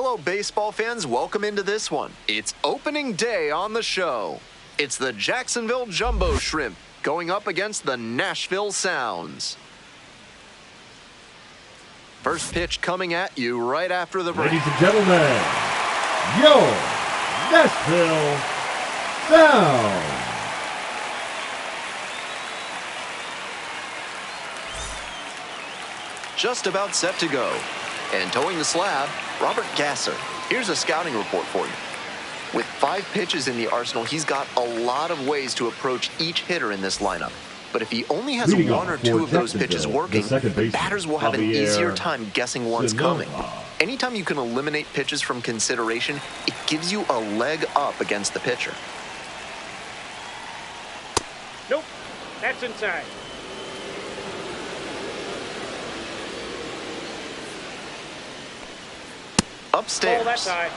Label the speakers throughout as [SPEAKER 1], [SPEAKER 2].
[SPEAKER 1] Hello, baseball fans. Welcome into this one. It's opening day on the show. It's the Jacksonville Jumbo Shrimp going up against the Nashville Sounds. First pitch coming at you right after the break.
[SPEAKER 2] Ladies and gentlemen, your Nashville Sounds.
[SPEAKER 1] Just about set to go. And towing the slab, Robert Gasser. Here's a scouting report for you. With 5 pitches in the arsenal, he's got a lot of ways to approach each hitter in this lineup. But if he only has
[SPEAKER 2] Leading
[SPEAKER 1] one or two of those pitches working, the batters will have an easier time guessing what's coming. Anytime you can eliminate pitches from consideration, it gives you a leg up against the pitcher.
[SPEAKER 3] Nope, that's inside.
[SPEAKER 1] Upstairs.
[SPEAKER 3] Oh, that's high.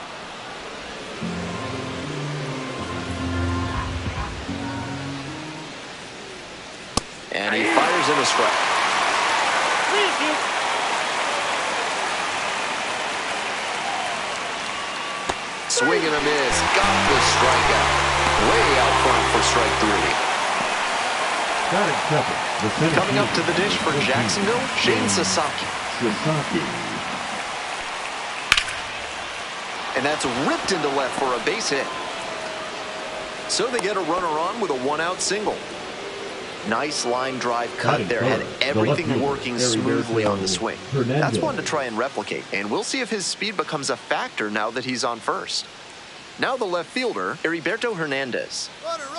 [SPEAKER 1] And he fires in a strike. Swing and a miss. Got the strikeout. Way out front for strike 3. Coming up to the dish for Jacksonville, Shane Sasaki. And that's ripped into left for a base hit. So they get a runner on with a 1-out single. Nice line drive cut there. Had everything working smoothly on the swing. That's one to try and replicate. And we'll see if his speed becomes a factor now that he's on first. Now the left fielder, Heriberto Hernandez.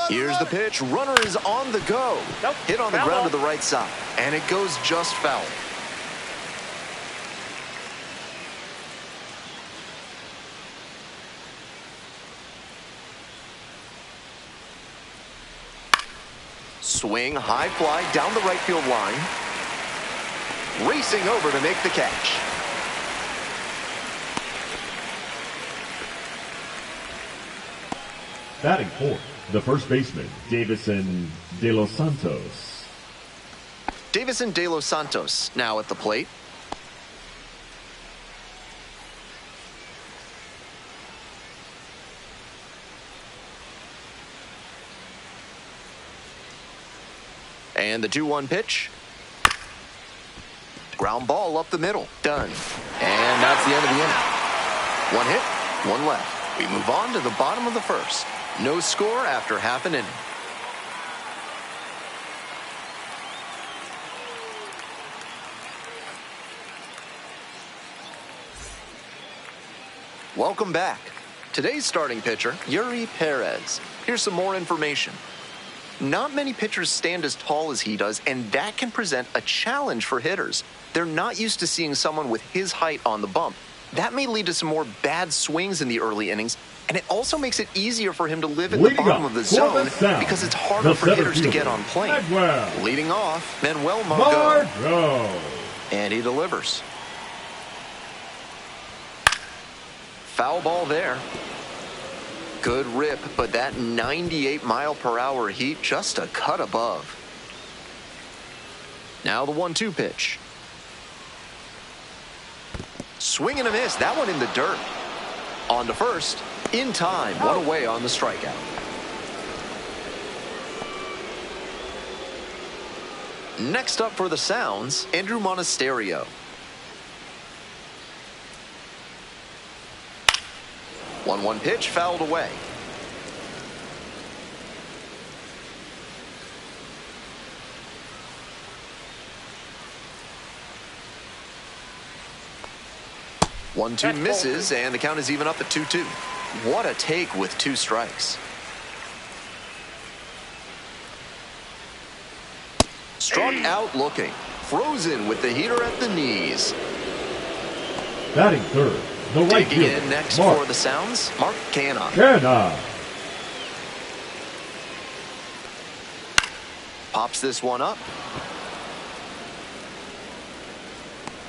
[SPEAKER 1] Here's the pitch. Runner is on the go. Hit on the ground to the right side. And it goes just foul. Swing, high fly down the right field line. Racing over to make the catch.
[SPEAKER 2] Batting fourth, the first baseman, Davison De Los Santos.
[SPEAKER 1] Davison De Los Santos now at the plate. And the 2-1 pitch. Ground ball up the middle. Done. And that's the end of the inning. 1 hit, 1 left. We move on to the bottom of the first. No score after half an inning. Welcome back. Today's starting pitcher, Yuri Perez. Here's some more information. Not many pitchers stand as tall as he does, and that can present a challenge for hitters. They're not used to seeing someone with his height on the bump. That may lead to some more bad swings in the early innings, and it also makes it easier for him to live at the bottom of the zone because it's harder for hitters to get on plane. Leading off, Manuel Margot. And he delivers. Foul ball there. Good rip, but that 98-mile-per-hour heat just a cut above. Now the 1-2 pitch. Swing and a miss. That one in the dirt. On to first. In time. 1 away on the strikeout. Next up for the Sounds, Andrew Monasterio. One pitch fouled away. One-two misses, and the count is even up at 2-2. What a take with 2 strikes. Struck out looking. Frozen with the heater at the knees.
[SPEAKER 2] Batting third, the right
[SPEAKER 1] Digging
[SPEAKER 2] fielder,
[SPEAKER 1] in next
[SPEAKER 2] Mark
[SPEAKER 1] for the Sounds, Mark Canha. Pops this one up.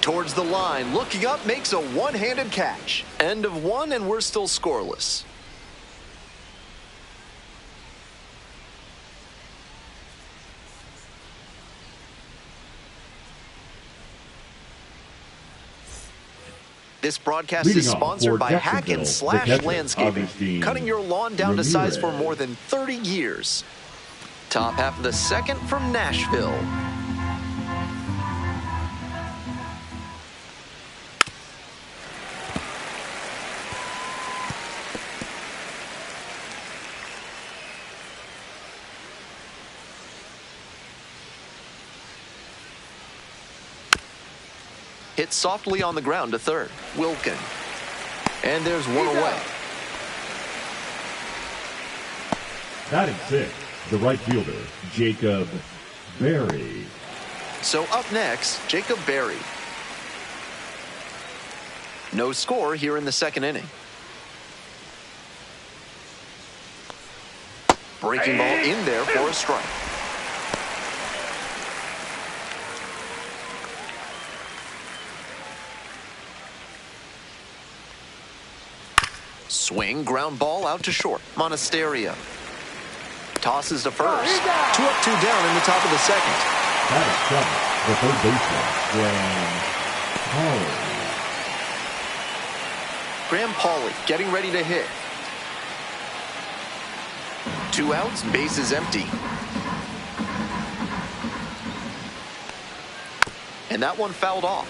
[SPEAKER 1] Towards the line, looking up, makes a one-handed catch. End of 1, and we're still scoreless. This broadcast
[SPEAKER 2] Leading
[SPEAKER 1] is
[SPEAKER 2] off
[SPEAKER 1] sponsored
[SPEAKER 2] for
[SPEAKER 1] by Hack
[SPEAKER 2] Jacksonville,
[SPEAKER 1] and
[SPEAKER 2] the
[SPEAKER 1] Slash
[SPEAKER 2] catcher,
[SPEAKER 1] Landscaping,
[SPEAKER 2] Augustine
[SPEAKER 1] cutting your lawn down to size for
[SPEAKER 2] Ramirez.
[SPEAKER 1] more than 30 years. Top half of the second from Nashville. Hit softly on the ground to third. Wilkin. And there's one away.
[SPEAKER 2] Batting sixth, the right fielder, Jacob Berry.
[SPEAKER 1] So up next, Jacob Berry. No score here in the second inning. Breaking ball in there for a strike. Swing, ground ball out to short. Monasterio. Tosses to first. 2 up, 2 down in the top of the second.
[SPEAKER 2] Batting seventh, the third baseman, Graham Pauley.
[SPEAKER 1] Graham Pauley getting ready to hit. 2 outs, bases empty. And that one fouled off.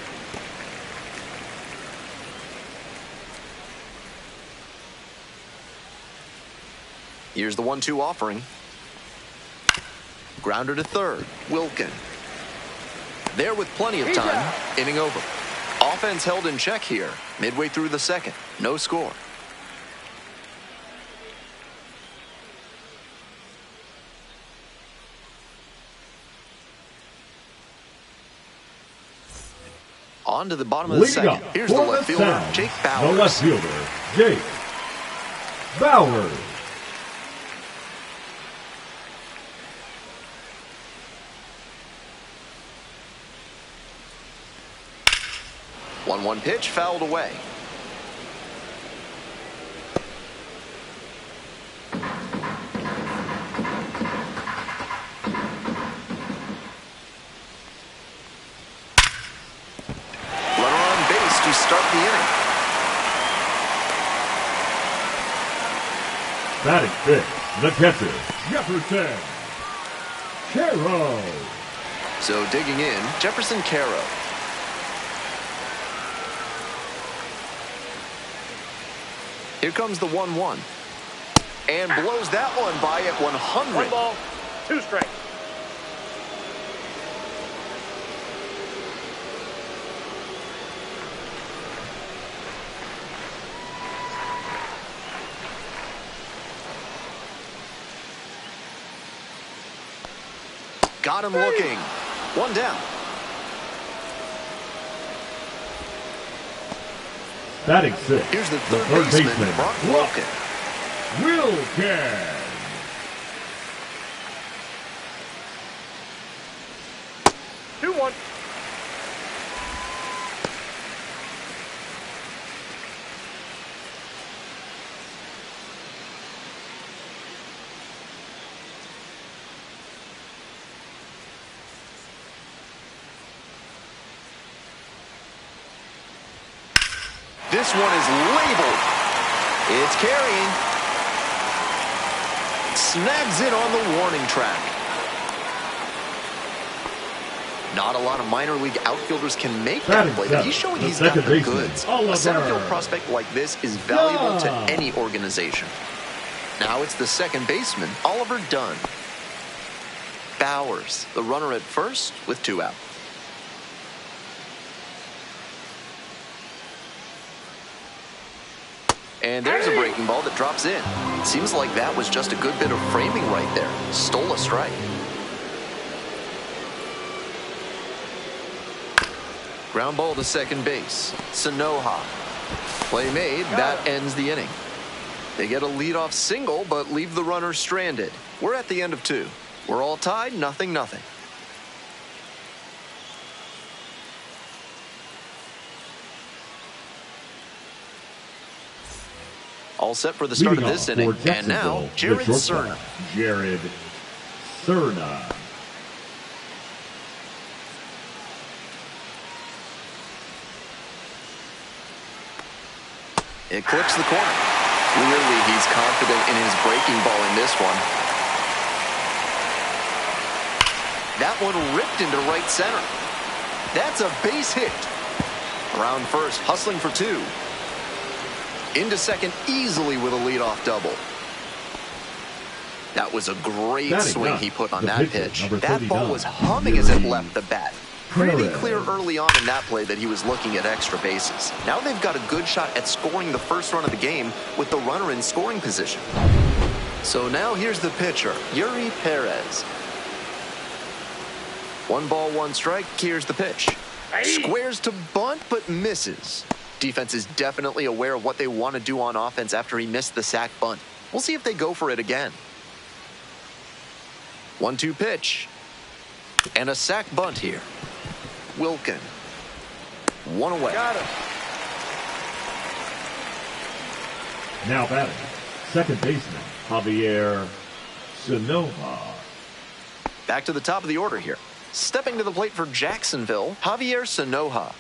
[SPEAKER 1] Here's the 1-2 offering. Grounder to third. Wilkin. There with plenty of time. Inning over. Offense held in check here. Midway through the second. No score. On to the bottom of the
[SPEAKER 2] Leading
[SPEAKER 1] second.
[SPEAKER 2] up
[SPEAKER 1] Here's the
[SPEAKER 2] for
[SPEAKER 1] left
[SPEAKER 2] the
[SPEAKER 1] fielder,
[SPEAKER 2] Sounds,
[SPEAKER 1] Jake
[SPEAKER 2] the
[SPEAKER 1] Bowers.
[SPEAKER 2] left fielder, Jake Bowers.
[SPEAKER 1] One pitch fouled away. Runner on base to start the inning.
[SPEAKER 2] Batting fifth, the catcher, Jefferson Caro.
[SPEAKER 1] So digging in, Jefferson Caro. Here comes the 1-1. And blows that one by at 100.
[SPEAKER 3] 1 ball, 2 strikes.
[SPEAKER 1] Got him looking. 1 down.
[SPEAKER 2] Batting sixth,
[SPEAKER 1] Here's the third baseman, Brock Wilkin.
[SPEAKER 2] Wilkin.
[SPEAKER 3] 2-1.
[SPEAKER 1] This one is labeled. It's carrying. Snags it on the warning track. Not a lot of minor league outfielders can make that play, but he's showing he's got the goods. A center field prospect like this is valuable to any organization. Now it's the second baseman, Oliver Dunn. Bowers, the runner at first with 2 out. And there's a breaking ball that drops in. Seems like that was just a good bit of framing right there. Stole a strike. Ground ball to second base. Sanoha. Play made. That ends the inning. They get a leadoff single, but leave the runner stranded. We're at the end of 2. We're all tied, 0-0. All set for the start
[SPEAKER 2] Leading
[SPEAKER 1] of this
[SPEAKER 2] off
[SPEAKER 1] inning.
[SPEAKER 2] for
[SPEAKER 1] And now,
[SPEAKER 2] Jacksonville,
[SPEAKER 1] Jared
[SPEAKER 2] the shortstop,
[SPEAKER 1] Cerna.
[SPEAKER 2] Jared Cerna.
[SPEAKER 1] It clips the corner. Clearly, he's confident in his breaking ball in this one. That one ripped into right center. That's a base hit. Around first, hustling for two. Into second easily with a leadoff double. That was a great swing he put on that pitch. That ball was humming as it left the bat. Pretty clear early on in that play that he was looking at extra bases. Now they've got a good shot at scoring the first run of the game with the runner in scoring position. So now here's the pitcher, Eury Perez. 1 ball, 1 strike. Here's the pitch. Squares to bunt, but misses. Defense is definitely aware of what they want to do on offense after he missed the sac bunt. We'll see if they go for it again. 1-2 pitch. And a sac bunt here. Wilkin. 1 away.
[SPEAKER 3] Got him.
[SPEAKER 2] Now batting, second baseman, Javier Sanoja.
[SPEAKER 1] Back to the top of the order here. Stepping to the plate for Jacksonville, Javier Sanoja.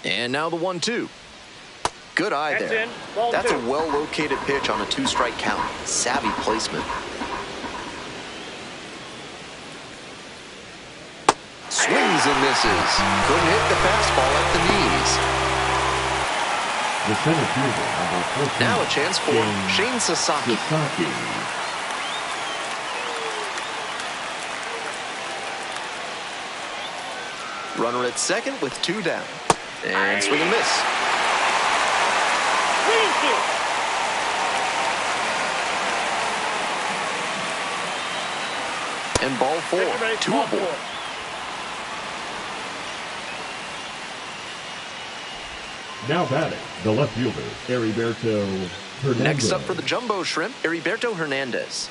[SPEAKER 1] And now the 1-2. Good eye there. That's a well-located pitch on a 2-strike count. Savvy placement. Swings and misses. Couldn't hit the fastball at the knees.
[SPEAKER 2] The center fielder, number 14.
[SPEAKER 1] Now a chance for Shane Sasaki. Runner at second with 2 down. And swing and miss. And ball 4. 2 aboard.
[SPEAKER 2] Now batting, the left fielder, Heriberto Hernandez.
[SPEAKER 1] Next up for the Jumbo Shrimp, Heriberto Hernandez.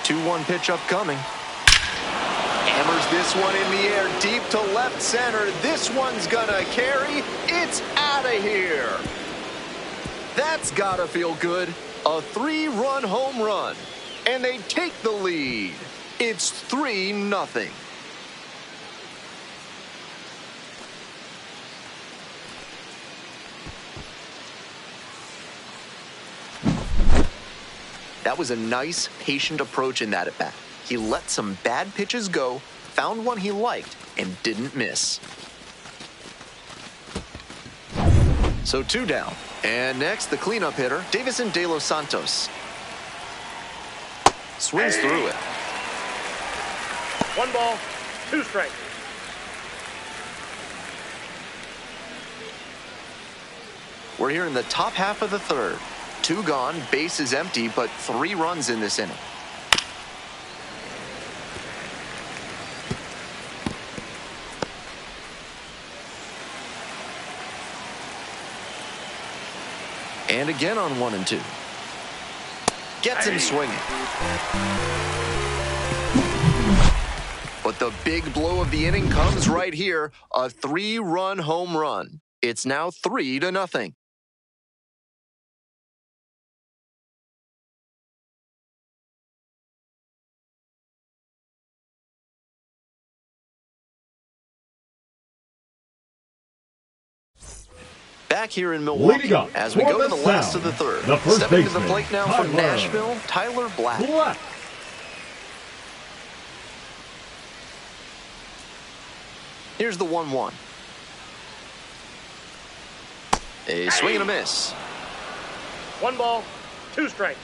[SPEAKER 1] Two-one pitch upcoming. Hammers this one in the air, deep to left center. This one's gonna carry. It's out of here. That's gotta feel good. A 3-run home run, and they take the lead. It's 3-0. That was a nice, patient approach in that at-bat. He let some bad pitches go, found one he liked, and didn't miss. So 2 down. And next, the cleanup hitter, Davison De Los Santos. Swings through it.
[SPEAKER 3] 1 ball, 2 strikes.
[SPEAKER 1] We're here in the top half of the third. 2 gone, base is empty, but 3 runs in this inning. And again on 1 and 2. Gets him swinging. But the big blow of the inning comes right here. A 3-run home run. It's now 3-0. Back here in Milwaukee as we go to the last of the third. Stepping to the plate now for Nashville, Tyler Black. Here's the 1-1. A swing and a miss.
[SPEAKER 3] 1 ball, 2 strikes.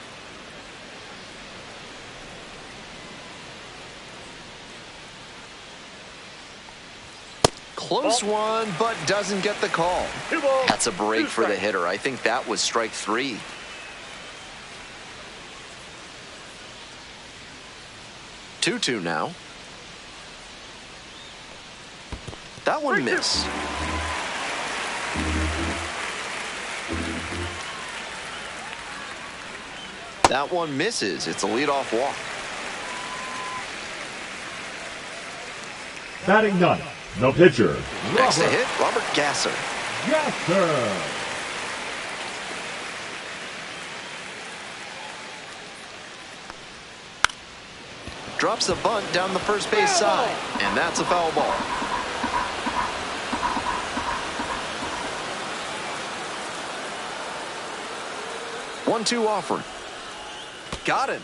[SPEAKER 1] Close one, but doesn't get the call.
[SPEAKER 3] 2 balls,
[SPEAKER 1] That's a break for the hitter. I think that was strike 3. Two now. That one missed. That one misses. It's a leadoff walk.
[SPEAKER 2] Batting 9, the pitcher.
[SPEAKER 1] Next to hit, Robert Gasser.
[SPEAKER 2] Gasser.
[SPEAKER 1] Drops a bunt down the first base side, and that's a foul ball. One-two offer. Got him.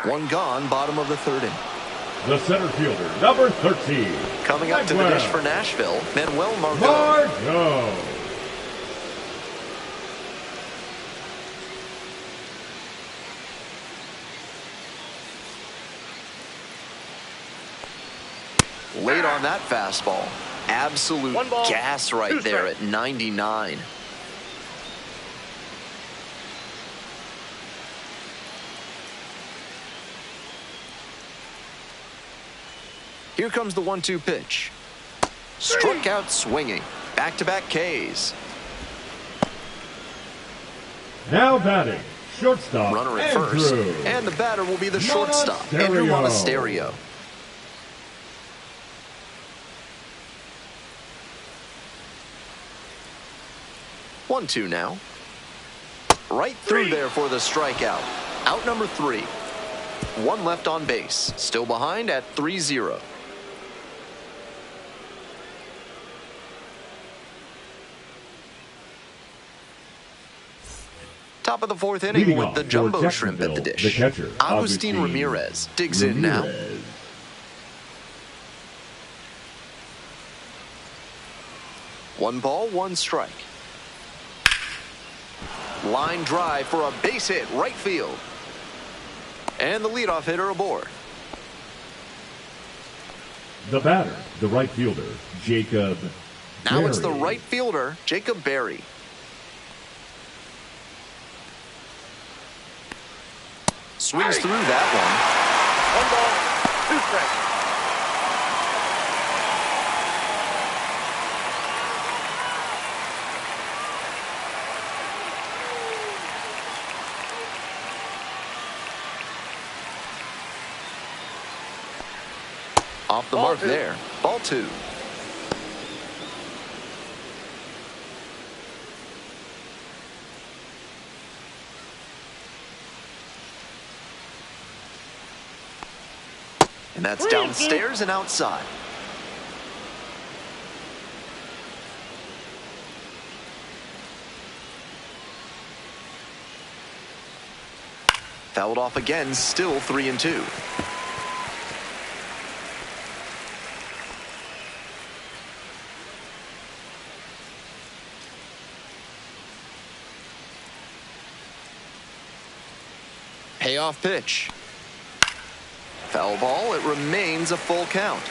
[SPEAKER 1] One gone, bottom of the third inning.
[SPEAKER 2] The center fielder, number 13.
[SPEAKER 1] Coming up to the dish for Nashville, Manuel Margot.
[SPEAKER 2] Margot.
[SPEAKER 1] Late on that fastball. Absolute gas right there at 99. Here comes the 1-2 pitch. Struck out swinging. Back-to-back Ks.
[SPEAKER 2] Now batting, shortstop,
[SPEAKER 1] Runner at
[SPEAKER 2] Andrew.
[SPEAKER 1] first. And the batter will be the shortstop, Andrew Monasterio. One-two now. Right through there for the strikeout. Out number 3. One left on base. Still behind at 3-0. Top of the fourth inning
[SPEAKER 2] Leading
[SPEAKER 1] with the
[SPEAKER 2] off
[SPEAKER 1] jumbo
[SPEAKER 2] for
[SPEAKER 1] shrimp at the
[SPEAKER 2] Jacksonville,
[SPEAKER 1] dish.
[SPEAKER 2] the catcher,
[SPEAKER 1] Agustin Ramirez digs in now. One ball, one strike. Line drive for a base hit, right field. And the leadoff hitter aboard.
[SPEAKER 2] The batter, the right fielder, Jacob
[SPEAKER 1] Now
[SPEAKER 2] Berry.
[SPEAKER 1] it's the right fielder, Jacob Berry. Swings through that
[SPEAKER 3] One ball, two strikes.
[SPEAKER 1] one. Off the mark there. Ball 2. And that's downstairs and outside. Fouled off again, still 3-2. Payoff pitch. Foul ball, it remains a full count.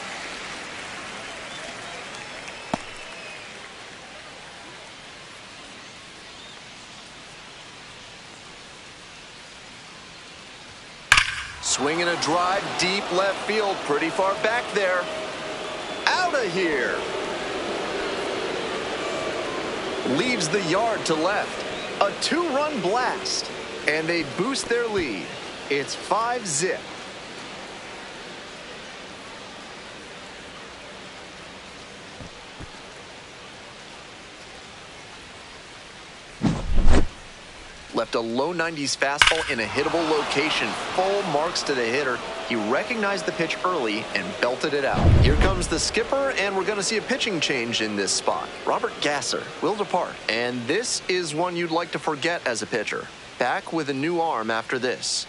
[SPEAKER 1] Swinging a drive deep left field, pretty far back there. Out of here. Leaves the yard to left. A 2-run blast. And they boost their lead. It's 5-0. Left a low 90s fastball in a hittable location. Full marks to the hitter. He recognized the pitch early and belted it out. Here comes the skipper, and we're going to see a pitching change in this spot. Robert Gasser will depart. And this is one you'd like to forget as a pitcher. Back with a new arm after this.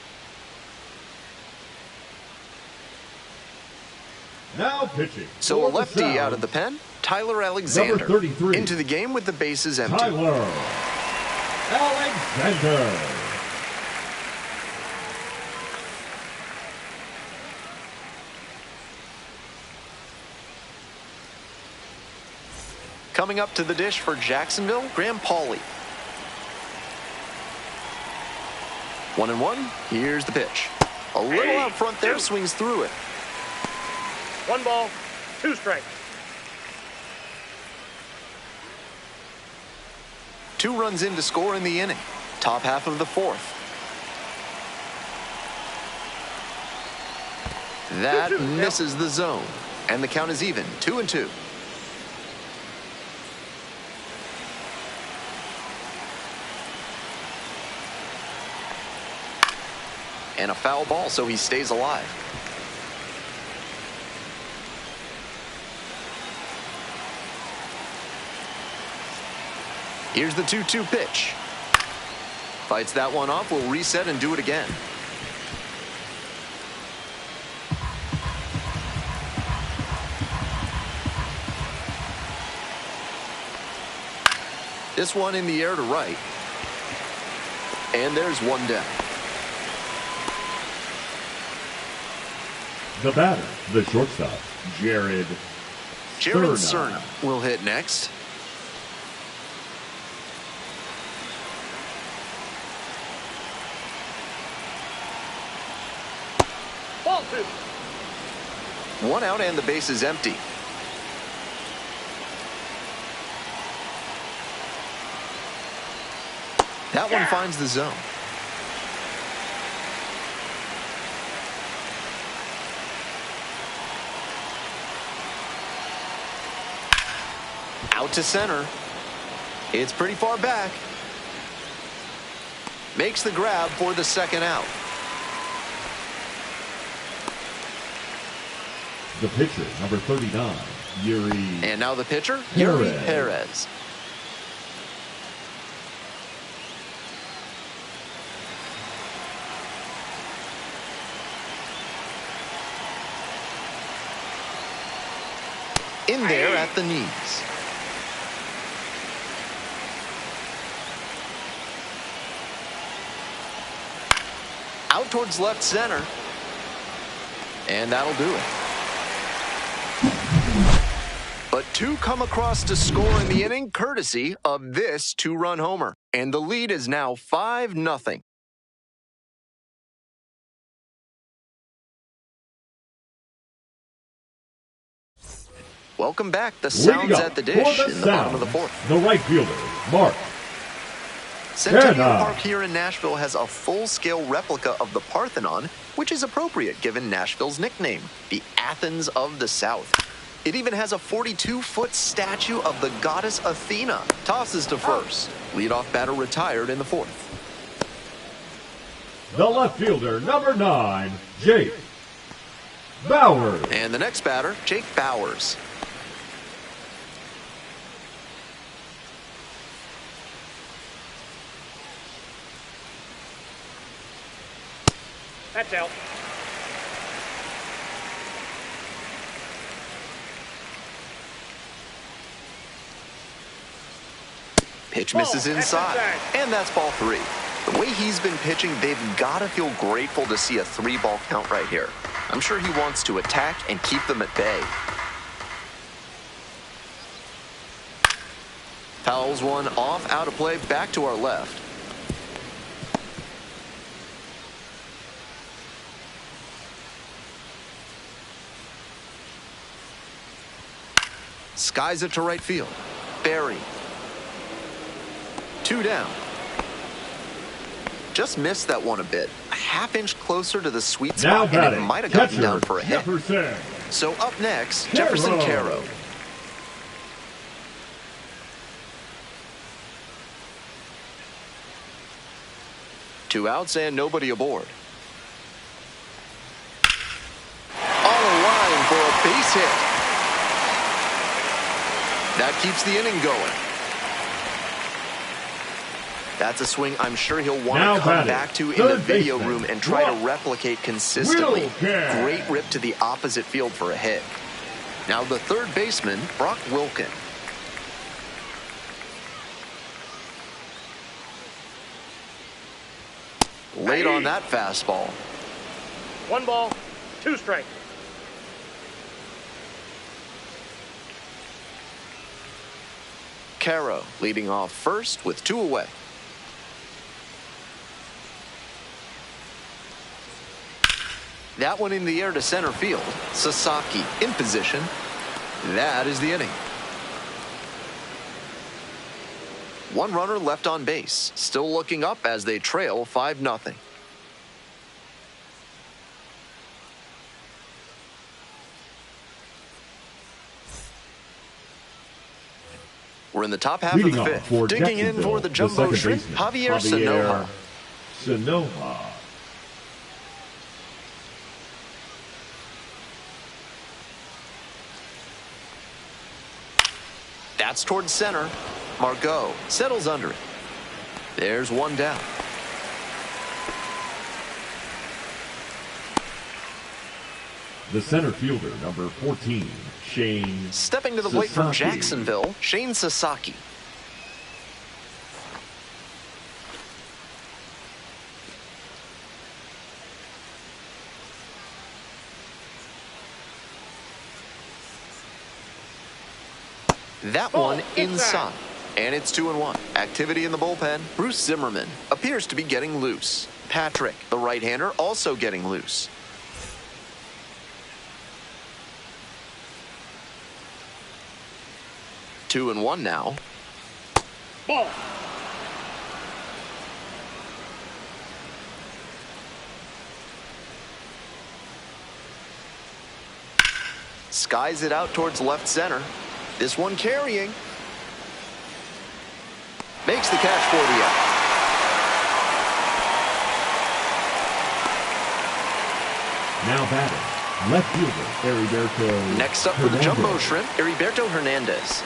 [SPEAKER 2] Now pitching.
[SPEAKER 1] So a lefty out of the pen, Tyler Alexander.
[SPEAKER 2] Number 33.
[SPEAKER 1] Into the game with the bases empty.
[SPEAKER 2] Tyler Alexander.
[SPEAKER 1] Coming up to the dish for Jacksonville, Graham Pauley. 1-1. Here's the pitch. A little out front there, swings through it.
[SPEAKER 3] One ball, two strikes.
[SPEAKER 1] 2 runs in to score in the inning. Top half of the 4th. That misses the zone. And the count is even, 2-2. And a foul ball, so he stays alive. Here's the 2-2 pitch. Fights that one off, will reset and do it again. This one in the air to right. And there's one down.
[SPEAKER 2] The batter, the shortstop, Jared
[SPEAKER 1] Cerna will hit next.
[SPEAKER 3] Ball 2.
[SPEAKER 1] One out and the base is empty. That one finds the zone. Out to center. It's pretty far back. Makes the grab for the second out.
[SPEAKER 2] The pitcher, number 39, Yuri.
[SPEAKER 1] And now the pitcher, Yuri Perez. In there at the knees. Out towards left center. And that'll do it. But two come across to score in the inning, courtesy of this two-run homer. And the lead is now 5-0. Welcome back. The sounds at the dish in the bottom of the fourth.
[SPEAKER 2] The right fielder, Mark
[SPEAKER 1] Centennial Park here in Nashville has a full-scale replica of the Parthenon, which is appropriate given Nashville's nickname, the Athens of the South. It even has a 42-foot statue of the goddess Athena. Tosses to first. Leadoff batter retired in the fourth.
[SPEAKER 2] The left fielder, number 9, Jake Bauers.
[SPEAKER 1] And the next batter, Jake Bauers.
[SPEAKER 3] That's out.
[SPEAKER 1] Pitch misses inside. And that's ball 3. The way he's been pitching, they've got to feel grateful to see a 3-ball count right here. I'm sure he wants to attack and keep them at bay. Fouls one off, out of play, back to our left. Skies it to right field. Barry. 2 down. Just missed that one a bit. A half-inch closer to the sweet spot, and it might have gotten down for a hit.
[SPEAKER 2] Jefferson.
[SPEAKER 1] So up next, Jefferson Caro. Two outs and nobody aboard. On a line for a base hit. That keeps the inning going. That's a swing I'm sure he'll want to come back to in the video room and try to replicate consistently. Great rip to the opposite field for a hit. Now the third baseman, Brock Wilken. Late on that fastball.
[SPEAKER 3] 1 ball, 2 strikes.
[SPEAKER 1] Caro leading off first with 2 away. That one in the air to center field. Sasaki in position. That is the inning. 1 runner left on base. Still looking up as they trail 5-0. We're in the top half of the fifth. Digging in for the jumbo shrimp, Javier Sanoja. Bats towards center. Margot settles under it. There's one down.
[SPEAKER 2] The center fielder, number 14, Shane
[SPEAKER 1] Stepping to the plate for
[SPEAKER 2] Sasaki.
[SPEAKER 1] Jacksonville, Shane Sasaki. That one inside. And it's 2-1. Activity in the bullpen. Bruce Zimmerman appears to be getting loose. Patrick, the right-hander, also getting loose. 2-1 now.
[SPEAKER 3] Ball.
[SPEAKER 1] Skies it out towards left center. This one carrying. Makes the catch for the out.
[SPEAKER 2] Now batting, left fielder, Heriberto
[SPEAKER 1] Next up for the
[SPEAKER 2] Hernandez.
[SPEAKER 1] Jumbo Shrimp, Heriberto Hernandez.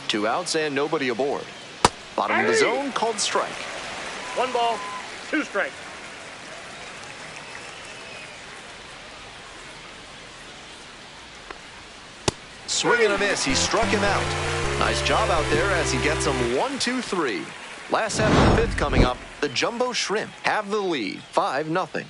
[SPEAKER 1] Two outs and nobody aboard. Bottom of the zone, called strike.
[SPEAKER 3] 1 ball, 2 strikes.
[SPEAKER 1] Swing and a miss. He struck him out. Nice job out there as he gets him 1-2-3. Last half of the fifth coming up. The Jumbo Shrimp have the lead, 5-0.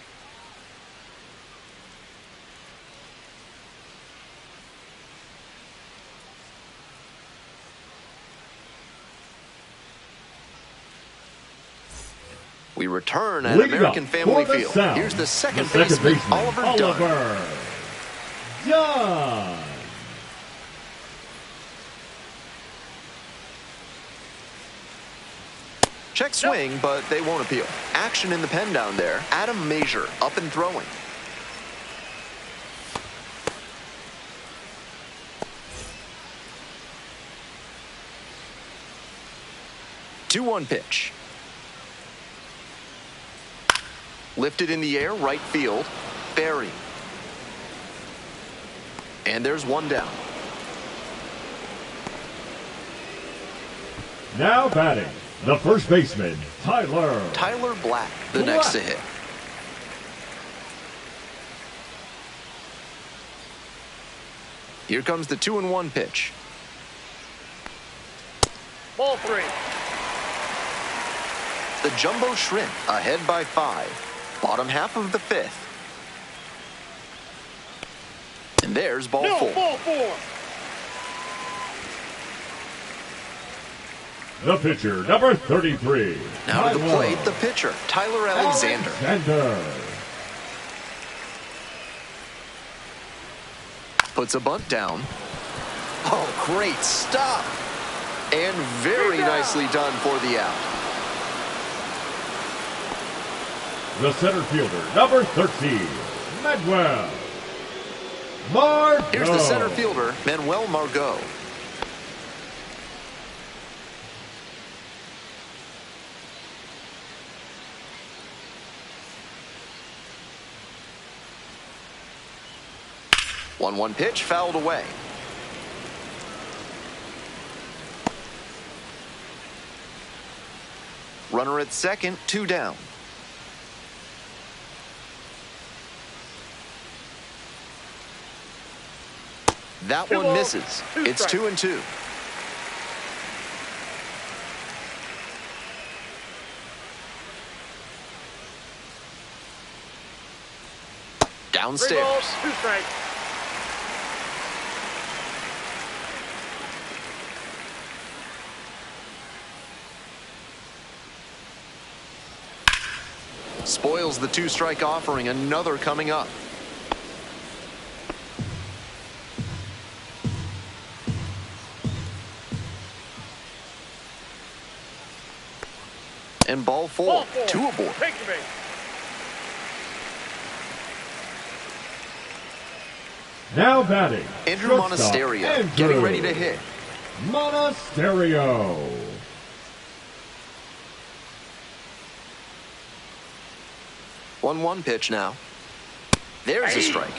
[SPEAKER 1] We return at
[SPEAKER 2] Leading
[SPEAKER 1] American
[SPEAKER 2] up
[SPEAKER 1] Family
[SPEAKER 2] for the
[SPEAKER 1] Field.
[SPEAKER 2] South,
[SPEAKER 1] Here's the second
[SPEAKER 2] the
[SPEAKER 1] baseman, Oliver Dunn.
[SPEAKER 2] Dunn.
[SPEAKER 1] Check swing, but they won't appeal. Action in the pen down there. Adam Major up and throwing. Two-one pitch. Lifted in the air, right field. Barry. And there's one down.
[SPEAKER 2] Now batting, the first baseman, Tyler.
[SPEAKER 1] Tyler Black, the next to hit. Here comes the 2-1 pitch.
[SPEAKER 3] Ball 3.
[SPEAKER 1] The Jumbo Shrimp ahead by 5. Bottom half of the fifth. And there's ball 4.
[SPEAKER 3] Ball 4.
[SPEAKER 2] The pitcher, number 33.
[SPEAKER 1] Now to the
[SPEAKER 2] Tyler
[SPEAKER 1] plate, the pitcher, Tyler Alexander. Puts a bunt down. Oh, great stop. And very nicely done for the out.
[SPEAKER 2] The center fielder, number 13, Manuel Margot.
[SPEAKER 1] Here's the center fielder, Manuel Margot. One pitch, fouled away. Runner at second, 2 down. That one misses. It's 2-2. Downstairs.
[SPEAKER 3] 3 balls, 2 strikes.
[SPEAKER 1] Spoils the 2-strike offering. Another coming up. And ball 4.
[SPEAKER 3] Ball 4.
[SPEAKER 1] 2 aboard.
[SPEAKER 3] Take the base.
[SPEAKER 2] Now batting,
[SPEAKER 1] Andrew
[SPEAKER 2] shortstop,
[SPEAKER 1] Monasterio
[SPEAKER 2] Andrew
[SPEAKER 1] getting ready to hit.
[SPEAKER 2] Monasterio.
[SPEAKER 1] 1-1 pitch now. There's a strike.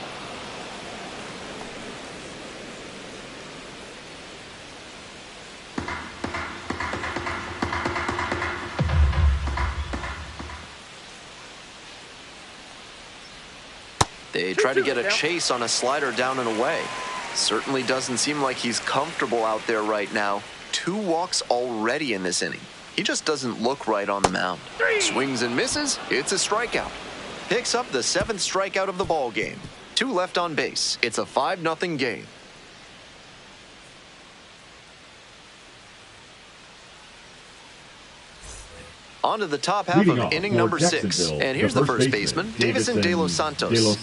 [SPEAKER 1] They try to get a chase on a slider down and away. Certainly doesn't seem like he's comfortable out there right now. 2 walks already in this inning. He just doesn't look right on the mound. Swings and misses. It's a strikeout. Picks up the 7th strikeout of the ball game. 2 left on base. It's a 5-0 game. On to the top half of inning number 6. And here's the first baseman, Davison De Los Santos.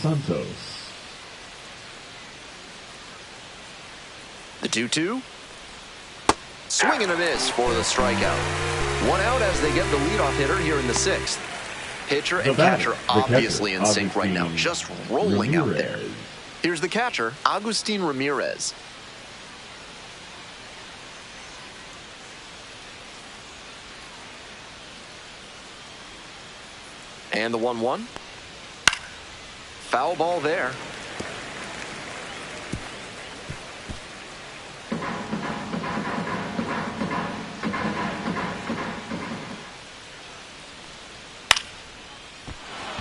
[SPEAKER 1] The 2-2. Swing and a miss for the strikeout. 1 out as they get the leadoff hitter here in the 6th. Pitcher and catcher obviously in sync right now, just rolling out there. Here's the catcher, Agustin Ramirez. And the 1-1. Foul ball there.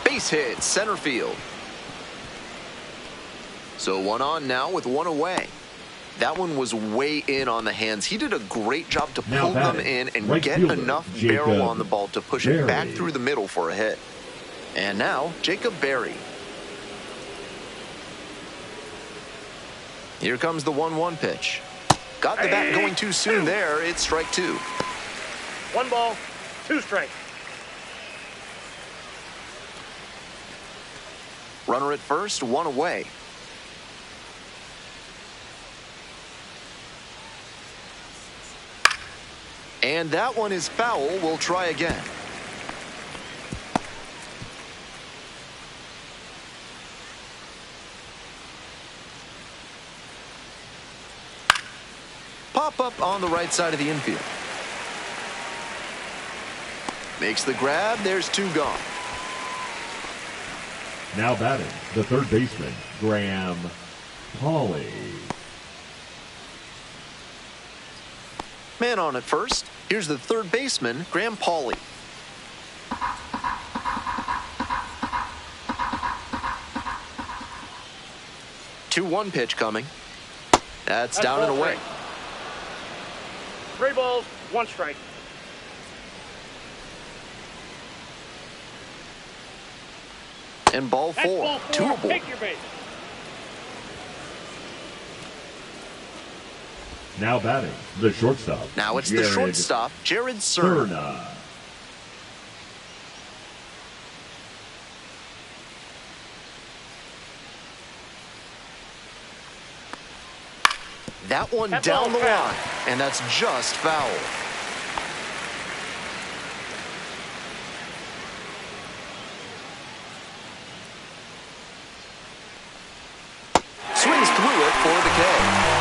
[SPEAKER 1] Base hit, center field. So 1 on now with 1 away. That one was way in on the hands. He did a great job to pull them in and get enough barrel on the ball to push it back through the middle for a hit. And now, Jacob Berry. Here comes the 1-1 pitch. Got the bat going too soon there. It's strike 2.
[SPEAKER 3] 1 ball, 2 strikes.
[SPEAKER 1] Runner at first, 1 away. And that one is foul. We'll try again. Pop up on the right side of the infield. Makes the grab. There's 2 gone.
[SPEAKER 2] Now batting, the third baseman, Graham Pauley.
[SPEAKER 1] Man on at first. Here's the third baseman, Graham Pauley. Two-one pitch coming. That's down and away.
[SPEAKER 3] 3 balls, 1 strike.
[SPEAKER 1] And ball 4. 2 aboard.
[SPEAKER 3] Take your base.
[SPEAKER 2] Now batting, the shortstop.
[SPEAKER 1] Now it's the shortstop, Jared Serna. That one down the line, and that's just foul. Swings through it for the K.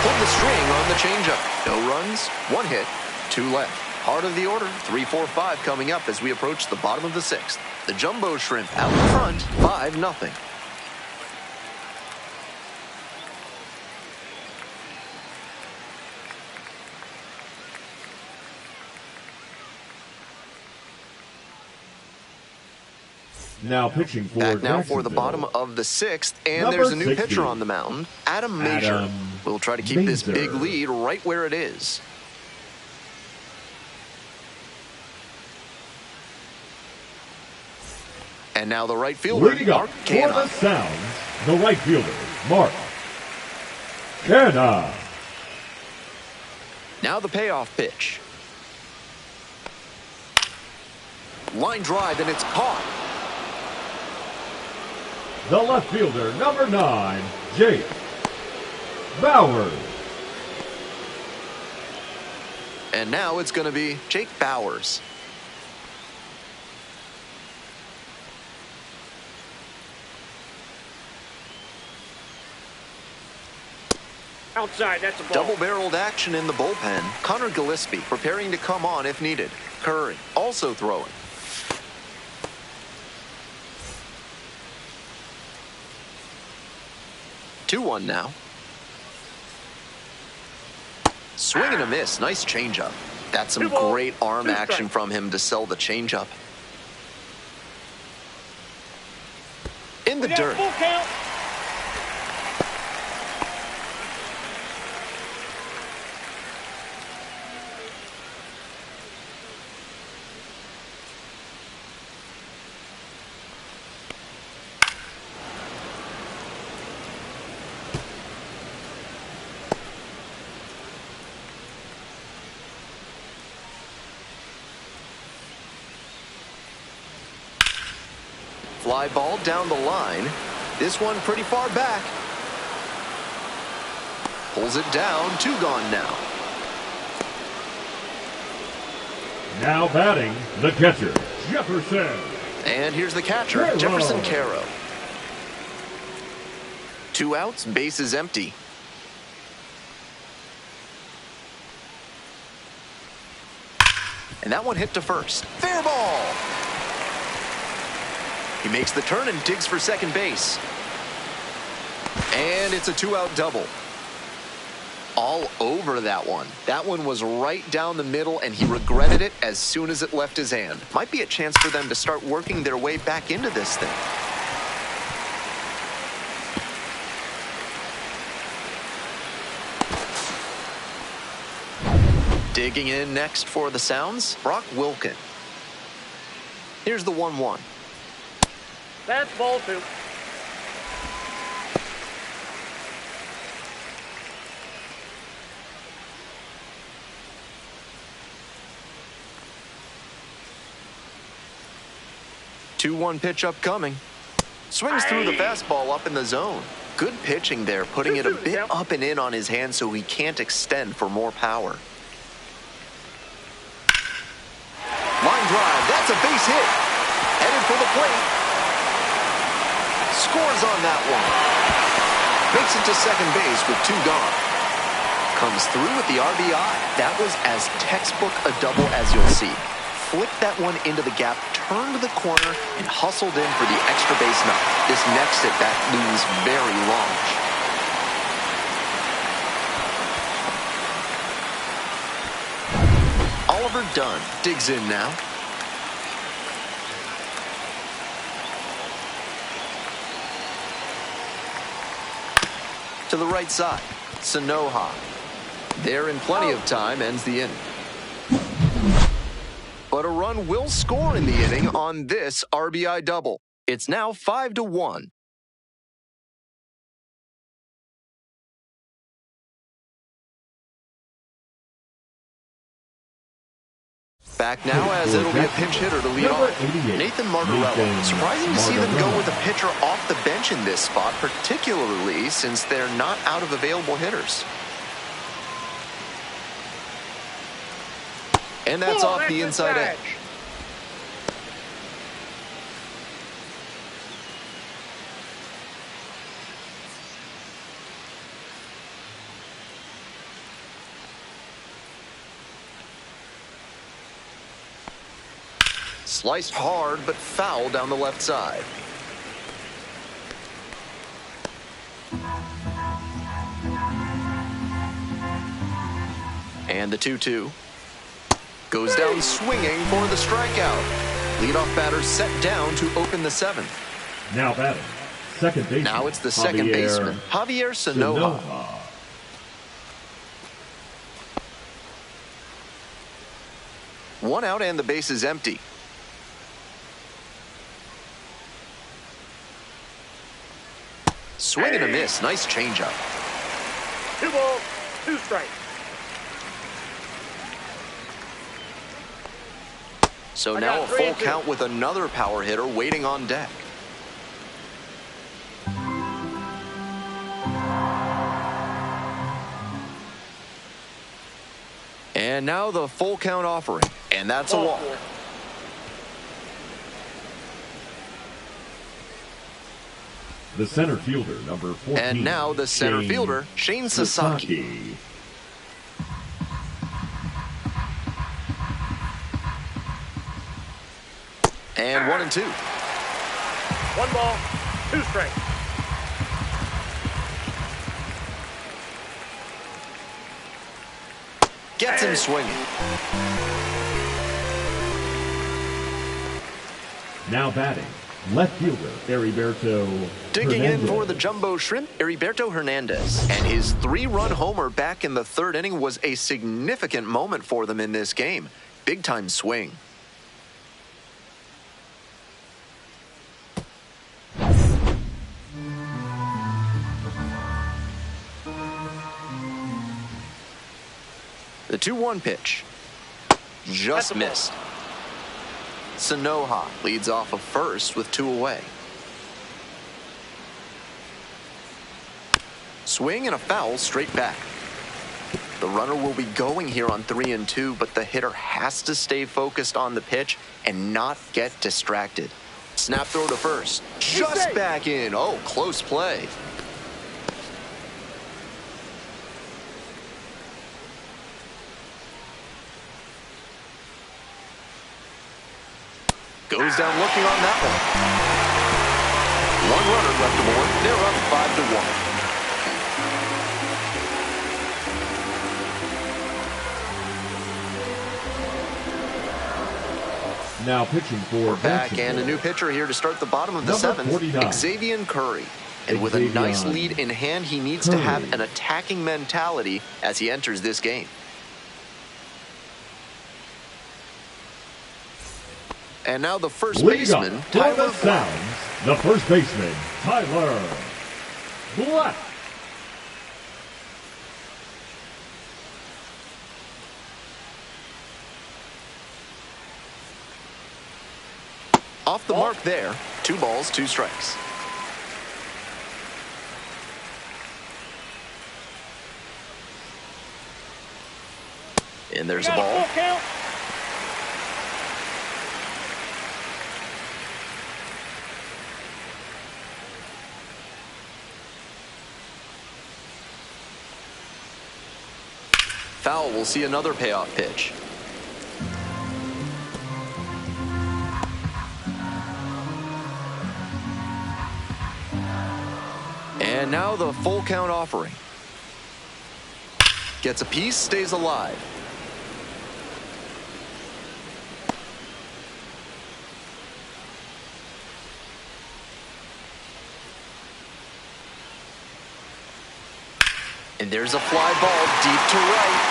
[SPEAKER 1] Pulled the string on the changeup. No runs, 1 hit, 2 left. Heart of the order, 3, 4, 5 coming up as we approach the bottom of the 6th. The Jumbo Shrimp out in front, 5-0.
[SPEAKER 2] Now pitching for
[SPEAKER 1] back now for the bottom of the 6th, and there's a new pitcher on the mound, Adam Major. Will try to keep this big lead right where it is. And now the right fielder, Mark Canha.
[SPEAKER 2] For the Sounds, the right fielder, Mark Canha.
[SPEAKER 1] Now the payoff pitch. Line drive, and it's caught.
[SPEAKER 2] The left fielder, number 9, Jake Bauers.
[SPEAKER 1] And now it's going to be Jake Bauers.
[SPEAKER 3] Outside, that's a ball.
[SPEAKER 1] Double-barreled action in the bullpen. Connor Gillespie preparing to come on if needed. Curry also throwing. 2-1 now. Swing and a miss. Nice changeup. That's some great arm action from him to sell the changeup. In the dirt.
[SPEAKER 3] Full count.
[SPEAKER 1] Fly ball down the line. This one pretty far back. Pulls it down. 2 gone now.
[SPEAKER 2] Now batting, the catcher, Jefferson.
[SPEAKER 1] And here's the catcher,
[SPEAKER 2] Caro.
[SPEAKER 1] Jefferson Caro. 2 outs, bases empty. And that one hit to first. Fair ball. He makes the turn and digs for second base. And it's a 2-out double. All over that one. That one was right down the middle, and he regretted it as soon as it left his hand. Might be a chance for them to start working their way back into this thing. Digging in next for the Sounds, Brock Wilken. Here's the 1-1.
[SPEAKER 3] That's ball 2.
[SPEAKER 1] Two-one pitch upcoming. Swings through the fastball up in the zone. Good pitching there, putting it a bit up and in on his hand so he can't extend for more power. Line drive, that's a base hit. Headed for the plate. Scores on that one. Makes it to second base with 2 gone. Comes through with the RBI. That was as textbook a double as you'll see. Flicked that one into the gap, turned to the corner, and hustled in for the extra base knock. This next at bat looms very large. Oliver Dunn digs in now. To the right side, Sanoha. There in plenty of time, ends the inning. But a run will score in the inning on this RBI double. It's now 5-1. Back now as it'll be a pinch hitter to lead off. Nathan Martorello. Surprising to see them go with a pitcher off the bench in this spot, particularly since they're not out of available hitters. And that's off the inside edge. Sliced hard, but foul down the left side. And the 2-2. Goes down swinging for the strikeout. Leadoff batter set down to open the 7th.
[SPEAKER 2] Now batting, second baseman.
[SPEAKER 1] Now it's the second baseman, Javier Sanoha. One out and the base is empty. Swing and a miss. Nice changeup.
[SPEAKER 3] 2 balls, 2 strikes.
[SPEAKER 1] So now a full count with another power hitter waiting on deck. And now the full count offering. And that's a walk.
[SPEAKER 2] The center fielder, number 14.
[SPEAKER 1] And now the center fielder, Shane Sasaki. And 1-2.
[SPEAKER 3] 1 ball, 2 strikes.
[SPEAKER 1] Gets him swinging.
[SPEAKER 2] Now batting, left fielder Heriberto
[SPEAKER 1] Digging
[SPEAKER 2] Hernandez.
[SPEAKER 1] in for the jumbo shrimp, Heriberto Hernandez. And his 3-run homer back in the 3rd inning was a significant moment for them in this game. Big-time swing. The 2-1 pitch. Just missed. Sanoja leads off of first with 2 away. Swing and a foul straight back. The runner will be going here on 3-2, but the hitter has to stay focused on the pitch and not get distracted. Snap throw to first. Just back in. Oh, close play. Goes down looking on that one. 1 runner left aboard. They're up 5-1.
[SPEAKER 2] Now pitching for
[SPEAKER 1] Back and a new pitcher here to start the bottom of the
[SPEAKER 2] Number
[SPEAKER 1] 7th,
[SPEAKER 2] 49.
[SPEAKER 1] Xavier Curry. And with a nice lead in hand, he needs to have an attacking mentality as he enters this game. And now the first baseman, Tyler Black.
[SPEAKER 2] The first baseman, Tyler Black.
[SPEAKER 1] Off the mark there. 2 balls, 2 strikes. And there's a ball. Foul will see another payoff pitch. And now the full count offering. Gets a piece, stays alive. And there's a fly ball deep to right.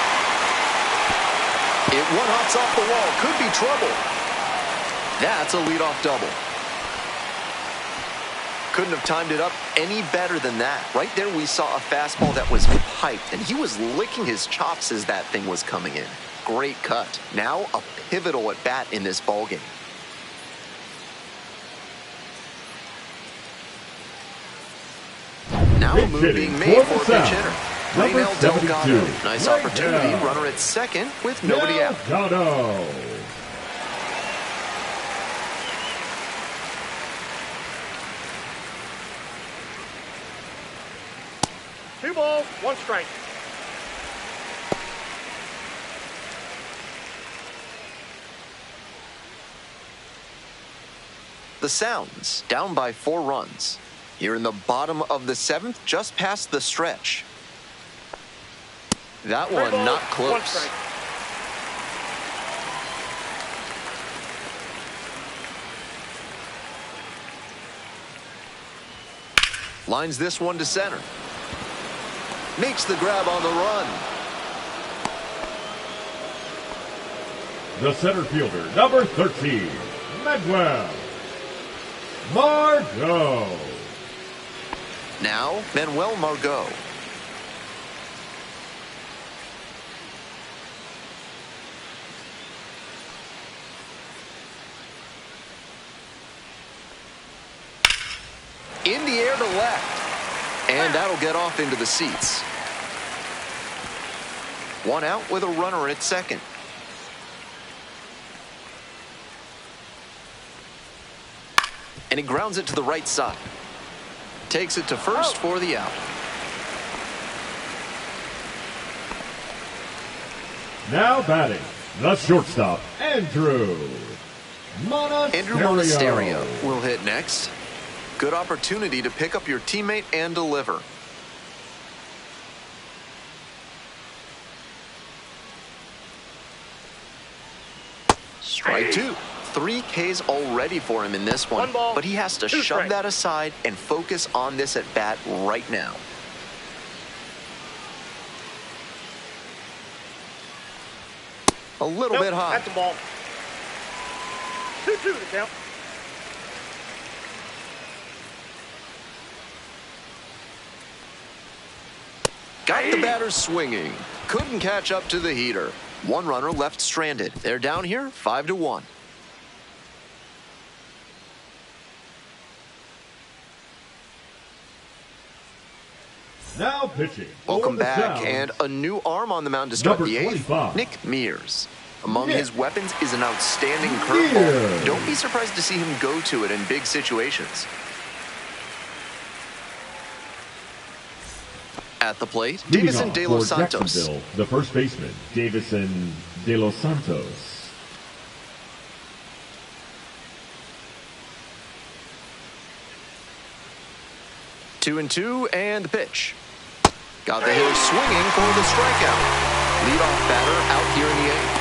[SPEAKER 1] It one-hops off the wall. Could be trouble. That's a leadoff double. Couldn't have timed it up any better than that. Right there we saw a fastball that was piped, and he was licking his chops as that thing was coming in. Great cut. Now a pivotal at bat in this ballgame. Now a move being made for a pinch hitter. Raynel Delgado. Nice opportunity. Runner at second with nobody out.
[SPEAKER 2] Delgado.
[SPEAKER 3] Two balls, 1 strike.
[SPEAKER 1] The Sounds down by 4 runs. Here in the bottom of the 7th, just past the stretch. That one not close.
[SPEAKER 3] 1 strike.
[SPEAKER 1] Lines this one to center. Makes the grab on the run.
[SPEAKER 2] The center fielder, number 13, Manuel Margot.
[SPEAKER 1] Now, Manuel Margot. In the air to left. And that'll get off into the seats. 1 out with a runner at second. And he grounds it to the right side. Takes it to first for the out.
[SPEAKER 2] Now batting, the shortstop, Andrew Monasterio.
[SPEAKER 1] Andrew Monasterio will hit next. Good opportunity to pick up your teammate and deliver. Strike two. 3 Ks already for him in this one,
[SPEAKER 3] 1 ball,
[SPEAKER 1] but he has to
[SPEAKER 3] 2
[SPEAKER 1] shove
[SPEAKER 3] strikes.
[SPEAKER 1] that aside and focus on this at bat right now. A little
[SPEAKER 3] Nope,
[SPEAKER 1] bit high.
[SPEAKER 3] that's a ball. 2-2 to count.
[SPEAKER 1] Got the batter swinging. Couldn't catch up to the heater. 1 runner left stranded. They're down here 5-1.
[SPEAKER 2] Now pitching.
[SPEAKER 1] Welcome
[SPEAKER 2] for the
[SPEAKER 1] back,
[SPEAKER 2] Sounds,
[SPEAKER 1] and a new arm on the mound to start
[SPEAKER 2] Number
[SPEAKER 1] the 8th.
[SPEAKER 2] 25.
[SPEAKER 1] Nick Mears. Among
[SPEAKER 2] Nick
[SPEAKER 1] his weapons is an outstanding curveball.
[SPEAKER 2] Mears.
[SPEAKER 1] Don't be surprised to see him go to it in big situations. At the plate,
[SPEAKER 2] Leading
[SPEAKER 1] Davison
[SPEAKER 2] off
[SPEAKER 1] De
[SPEAKER 2] for
[SPEAKER 1] Los Santos.
[SPEAKER 2] Jacksonville, the first baseman, Davison De Los Santos.
[SPEAKER 1] Two and two, and the pitch. Got the hitter swinging for the strikeout. Leadoff batter out here in the 8th.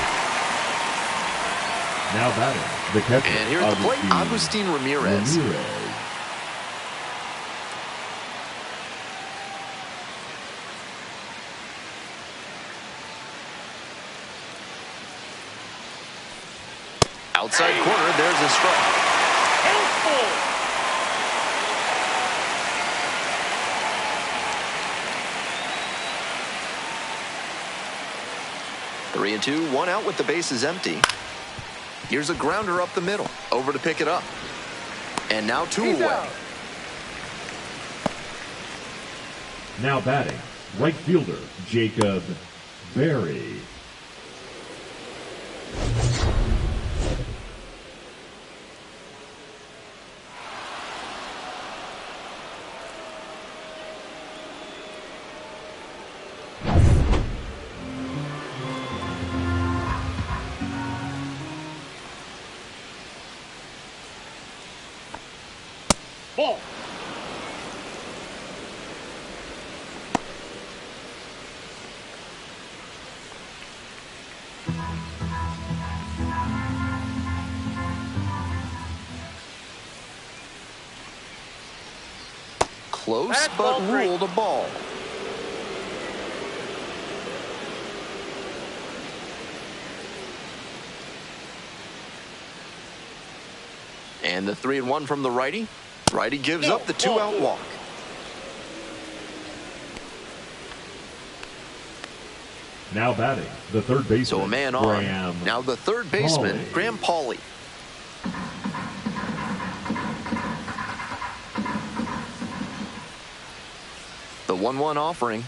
[SPEAKER 2] Now batting, the catcher.
[SPEAKER 1] And here at the plate, Agustin Ramirez. Outside corner, there's a strike.
[SPEAKER 3] Handful.
[SPEAKER 1] 3-2, 1 out with the bases empty. Here's a grounder up the middle. Over to pick it up. And now 2
[SPEAKER 3] He's
[SPEAKER 1] away.
[SPEAKER 3] out.
[SPEAKER 2] Now batting, right fielder, Jacob Berry.
[SPEAKER 3] Ball.
[SPEAKER 1] Close,
[SPEAKER 3] That's
[SPEAKER 1] but
[SPEAKER 3] ball three.
[SPEAKER 1] ruled a ball. And the 3-1 from the righty. Righty gives up the 2-out walk.
[SPEAKER 2] Now batting, the third baseman,
[SPEAKER 1] So a man on.
[SPEAKER 2] Graham
[SPEAKER 1] Now the third baseman,
[SPEAKER 2] Pauley.
[SPEAKER 1] Graham Pauley. The 1-1 offering.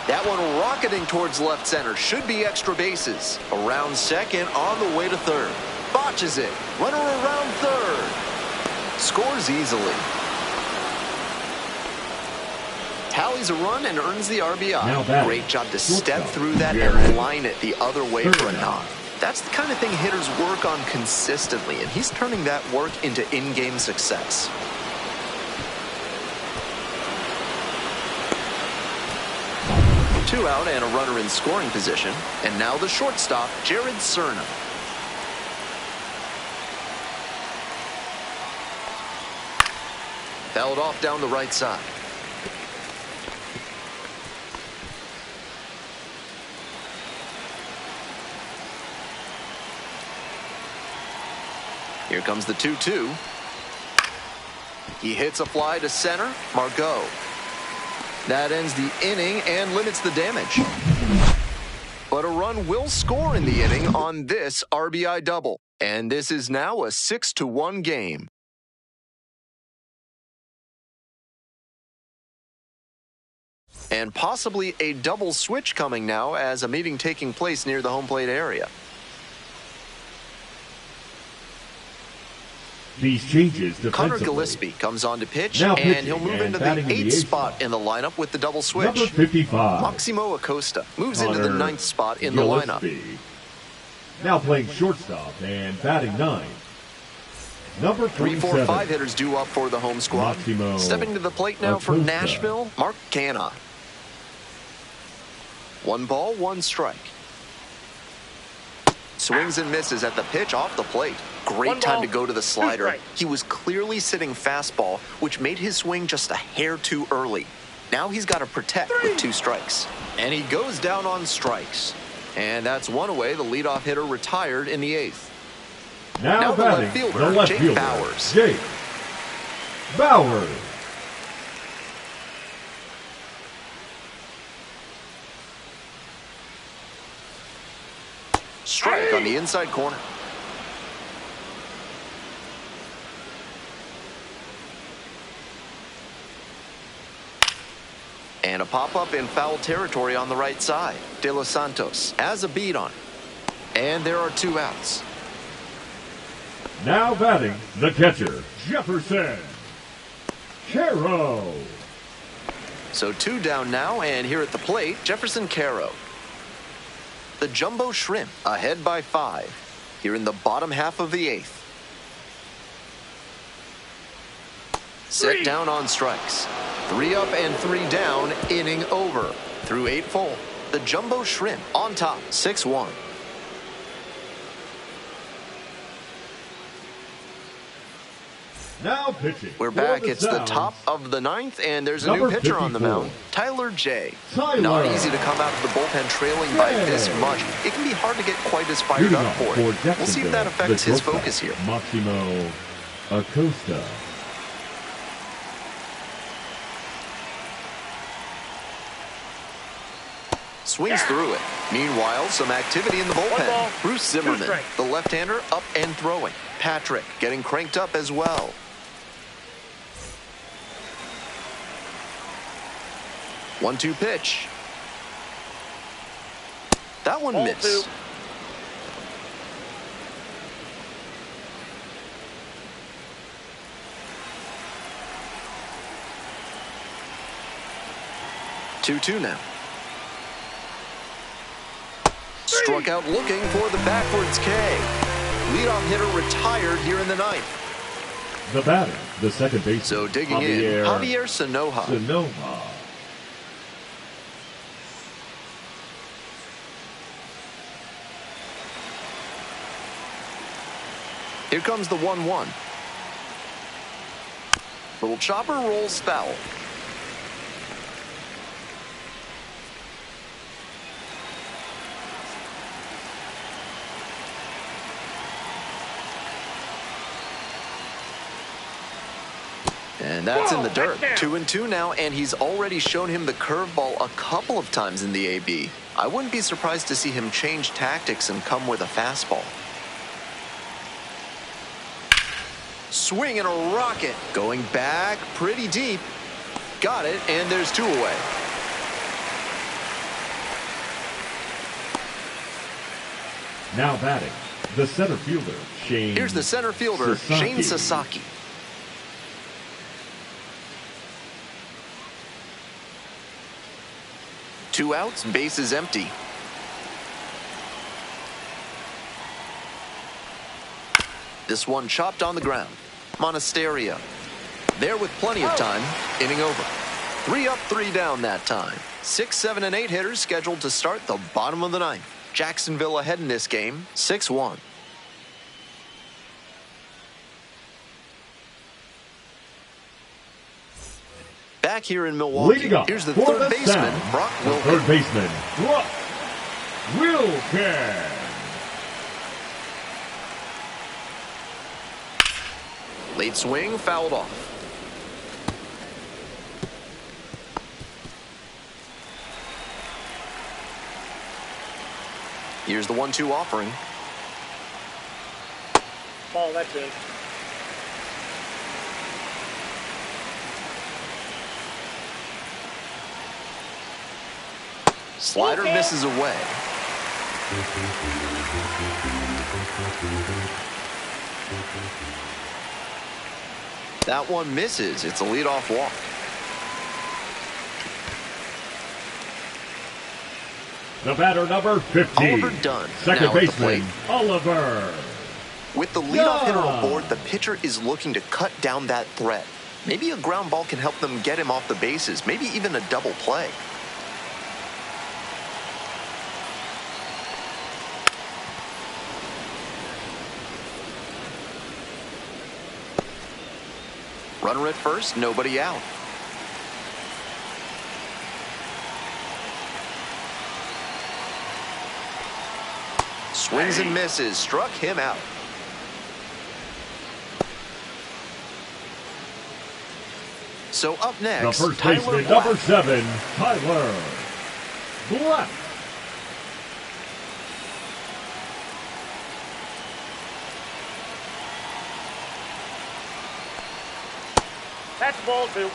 [SPEAKER 1] That one rocketing towards left center. Should be extra bases. Around second, on the way to third. Botches it. Runner around third. Scores easily. Tallies a run and earns the
[SPEAKER 2] Now
[SPEAKER 1] RBI.
[SPEAKER 2] batting,
[SPEAKER 1] Great job to
[SPEAKER 2] shortstop,
[SPEAKER 1] step through that
[SPEAKER 2] Jared
[SPEAKER 1] and line it the other way for a
[SPEAKER 2] Turner.
[SPEAKER 1] knock. That's the kind of thing hitters work on consistently, and he's turning that work into in-game success. Two out and a runner in scoring position. And now the shortstop, Jared Cerna. Fouled off down the right side. Here comes the 2-2. He hits a fly to center. Margot. That ends the inning and limits the damage. But a run will score in the inning on this RBI double. And this is now a 6-1 game. And possibly a double switch coming now as a meeting taking place near the home plate area.
[SPEAKER 2] These changes
[SPEAKER 1] Connor
[SPEAKER 2] defensively.
[SPEAKER 1] Gillespie comes on to pitch,
[SPEAKER 2] Now
[SPEAKER 1] and he'll
[SPEAKER 2] pitching
[SPEAKER 1] move
[SPEAKER 2] and
[SPEAKER 1] into the
[SPEAKER 2] batting in the
[SPEAKER 1] 8th
[SPEAKER 2] eighth
[SPEAKER 1] spot
[SPEAKER 2] spot.
[SPEAKER 1] in the lineup with the double switch.
[SPEAKER 2] Number 55.
[SPEAKER 1] Maximo Acosta moves into the
[SPEAKER 2] Connor
[SPEAKER 1] 9th spot in the lineup.
[SPEAKER 2] Gillespie. Now playing shortstop and batting 9. Number
[SPEAKER 1] 3, 4,
[SPEAKER 2] 47.
[SPEAKER 1] 5 hitters due up for the home squad.
[SPEAKER 2] Maximo
[SPEAKER 1] Stepping to the plate now for
[SPEAKER 2] Acosta.
[SPEAKER 1] Nashville, Mark Canha. 1 ball, 1 strike. Swings and misses at the pitch off the plate. Great
[SPEAKER 3] One
[SPEAKER 1] time
[SPEAKER 3] ball,
[SPEAKER 1] to go to the
[SPEAKER 3] two
[SPEAKER 1] slider.
[SPEAKER 3] strikes.
[SPEAKER 1] He was clearly sitting fastball, which made his swing just a hair too early. Now he's got to protect with 2 strikes. And he goes down on strikes. And that's one away. The leadoff hitter retired in the 8th.
[SPEAKER 2] Now
[SPEAKER 1] the
[SPEAKER 2] batting,
[SPEAKER 1] left fielder,
[SPEAKER 2] the left
[SPEAKER 1] Jake
[SPEAKER 2] fielder,
[SPEAKER 1] Bauers.
[SPEAKER 2] Jake Bauers.
[SPEAKER 1] Strike on the inside corner. And a pop-up in foul territory on the right side. De Los Santos has a beat on it. And there are 2 outs.
[SPEAKER 2] Now batting, the catcher, Jefferson Caro.
[SPEAKER 1] So 2 down now, and here at the plate, Jefferson Caro. The Jumbo Shrimp ahead by 5 here in the bottom half of the 8th. Set down on strikes. 3 up and 3 down, inning over. Through 8 full, the Jumbo Shrimp on top, 6-1.
[SPEAKER 2] Now pitching.
[SPEAKER 1] We're
[SPEAKER 2] for
[SPEAKER 1] back. It's the
[SPEAKER 2] Sounds,
[SPEAKER 1] top of the 9th, and there's a
[SPEAKER 2] Number
[SPEAKER 1] new pitcher on the
[SPEAKER 2] 54.
[SPEAKER 1] mound, Tyler J.
[SPEAKER 2] Tyler
[SPEAKER 1] Not easy to come out of the bullpen trailing by
[SPEAKER 2] J.
[SPEAKER 1] this much. It can be hard to get quite as fired
[SPEAKER 2] Leading
[SPEAKER 1] up
[SPEAKER 2] off
[SPEAKER 1] for
[SPEAKER 2] for
[SPEAKER 1] it. We'll see if that
[SPEAKER 2] Jacksonville,
[SPEAKER 1] affects
[SPEAKER 2] the
[SPEAKER 1] his
[SPEAKER 2] shortstop,
[SPEAKER 1] focus here.
[SPEAKER 2] Maximo Acosta.
[SPEAKER 1] Swings through it. Meanwhile, some activity in the
[SPEAKER 3] One
[SPEAKER 1] bullpen.
[SPEAKER 3] ball,
[SPEAKER 1] Bruce
[SPEAKER 3] two
[SPEAKER 1] Zimmerman,
[SPEAKER 3] strikes.
[SPEAKER 1] the left-hander, up and throwing. Patrick getting cranked up as well. One-two pitch. That one
[SPEAKER 3] Ball
[SPEAKER 1] missed.
[SPEAKER 3] 2.
[SPEAKER 1] Two-two now. Struck out looking for the backwards K. Leadoff hitter retired here in the 9th.
[SPEAKER 2] The batter, the second baseman.
[SPEAKER 1] So digging in, Javier Sanoja.
[SPEAKER 2] Sonoma.
[SPEAKER 1] Here comes the 1-1. Little chopper rolls foul. And that's in the dirt. 2-2 now, and he's already shown him the curveball a couple of times in the AB. I wouldn't be surprised to see him change tactics and come with a fastball. Swing and a rocket. Going back pretty deep. Got it, and there's 2 away.
[SPEAKER 2] Now batting, the center fielder, Shane.
[SPEAKER 1] Here's the center fielder, Shane Sasaki. Two outs, bases empty. This one chopped on the ground. Monasterio there with plenty of time. Inning over. 3 up, 3 down that time. 6, 7, and 8 hitters scheduled to start the bottom of the 9th. Jacksonville ahead in this game, 6-1. Back here in Milwaukee,
[SPEAKER 2] Leading up
[SPEAKER 1] here's the
[SPEAKER 2] for
[SPEAKER 1] third
[SPEAKER 2] the
[SPEAKER 1] baseman,
[SPEAKER 2] Sound,
[SPEAKER 1] Brock
[SPEAKER 2] the
[SPEAKER 1] Wilken.
[SPEAKER 2] third baseman, Brock Wilken.
[SPEAKER 1] Late swing, fouled off. Here's the 1-2 offering.
[SPEAKER 3] Ball, that's in.
[SPEAKER 1] Slider
[SPEAKER 3] Okay.
[SPEAKER 1] misses away. That one misses. It's a leadoff walk.
[SPEAKER 2] The batter, number 50.
[SPEAKER 1] Oliver Dunn
[SPEAKER 2] Second
[SPEAKER 1] now at the
[SPEAKER 2] baseman,
[SPEAKER 1] plate.
[SPEAKER 2] Oliver.
[SPEAKER 1] With the leadoff hitter
[SPEAKER 2] Yeah.
[SPEAKER 1] aboard, the pitcher is looking to cut down that threat. Maybe a ground ball can help them get him off the bases. Maybe even a double play. Runner at first, nobody out. Swings and misses, struck him out. So up
[SPEAKER 2] The
[SPEAKER 1] next,
[SPEAKER 2] first
[SPEAKER 1] Tyler
[SPEAKER 2] baseman,
[SPEAKER 1] Black.
[SPEAKER 2] number 7, Tyler Black.
[SPEAKER 3] That's ball 2.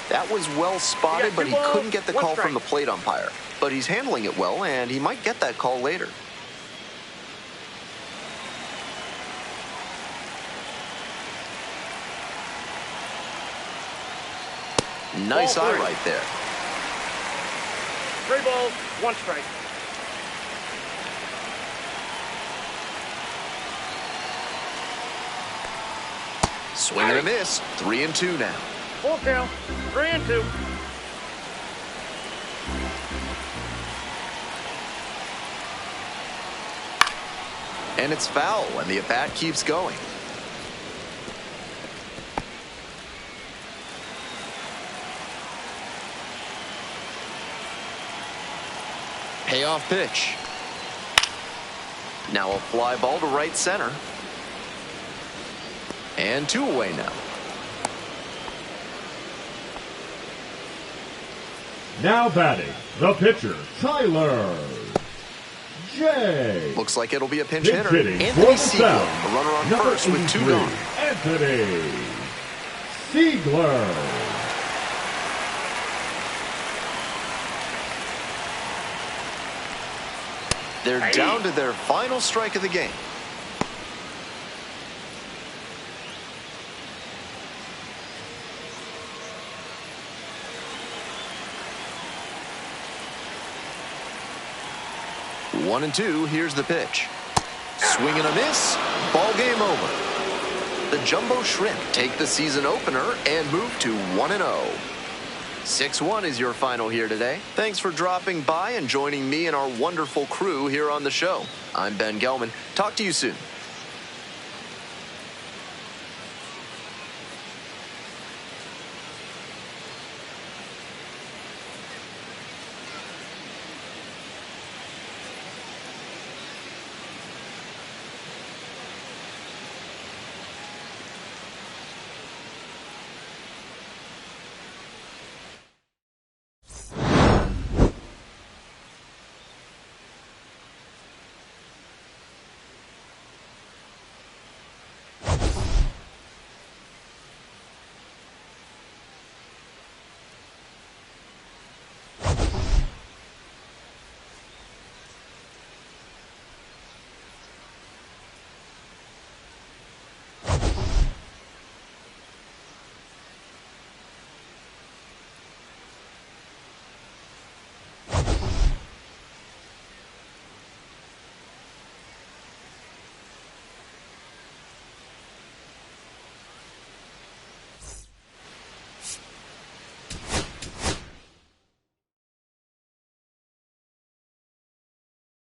[SPEAKER 1] That was well spotted,
[SPEAKER 3] You got
[SPEAKER 1] but
[SPEAKER 3] two
[SPEAKER 1] he
[SPEAKER 3] balls,
[SPEAKER 1] couldn't get the
[SPEAKER 3] one
[SPEAKER 1] call
[SPEAKER 3] strike.
[SPEAKER 1] from the plate umpire. But he's handling it well, and he might get that call later. Nice
[SPEAKER 3] Ball
[SPEAKER 1] eye
[SPEAKER 3] 3.
[SPEAKER 1] right there.
[SPEAKER 3] 3 balls, 1 strike.
[SPEAKER 1] Swing and a miss. 3-2 now.
[SPEAKER 3] Full count. 3-2.
[SPEAKER 1] And it's foul, and the at-bat keeps going. Payoff pitch. Now a fly ball to right center. And 2 away now.
[SPEAKER 2] Now batting, the pitcher, Tyler J.
[SPEAKER 1] Looks like it'll be a pinch
[SPEAKER 2] Pinch
[SPEAKER 1] hitter.
[SPEAKER 2] hitting
[SPEAKER 1] Anthony
[SPEAKER 2] for the
[SPEAKER 1] Siegler,
[SPEAKER 2] Sound,
[SPEAKER 1] a runner on
[SPEAKER 2] number
[SPEAKER 1] first with 2
[SPEAKER 2] 83,
[SPEAKER 1] gone.
[SPEAKER 2] Anthony Siegler.
[SPEAKER 1] They're down to their final strike of the game. One and 2, here's the pitch. Swing and a miss, ball game over. The Jumbo Shrimp take the season opener and move to 1-0. 6-1 is your final here today. Thanks for dropping by and joining me and our wonderful crew here on the show. I'm Ben Gelman. Talk to you soon.